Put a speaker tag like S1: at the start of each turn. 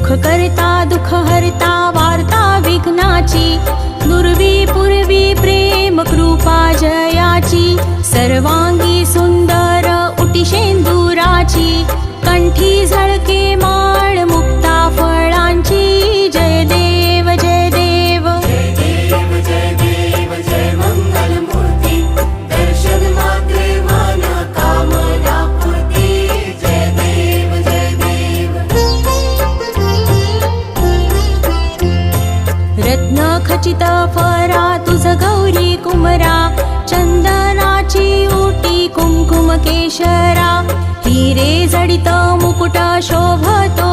S1: सुख करता दुःख हरता वार्ता विघ्नाची, दुर्वी पूर्वी प्रेम कृपा जयाची, सर्वांगी सुंदर उटी शेंदुराची, कंठी झळके माळ मुक्ता फळांची, जय देव जय देव
S2: जय देव जय देव जय मंगल मूर्ती, दर्शन मात्रे मन कामना पूर्ती, जय देव जय देव।
S1: रत्न खचित फरा तुझ गौरी कुमरा, चंदनाची ओटी कुंकुम केशरा, हिरे जडित मुकुट शोभतो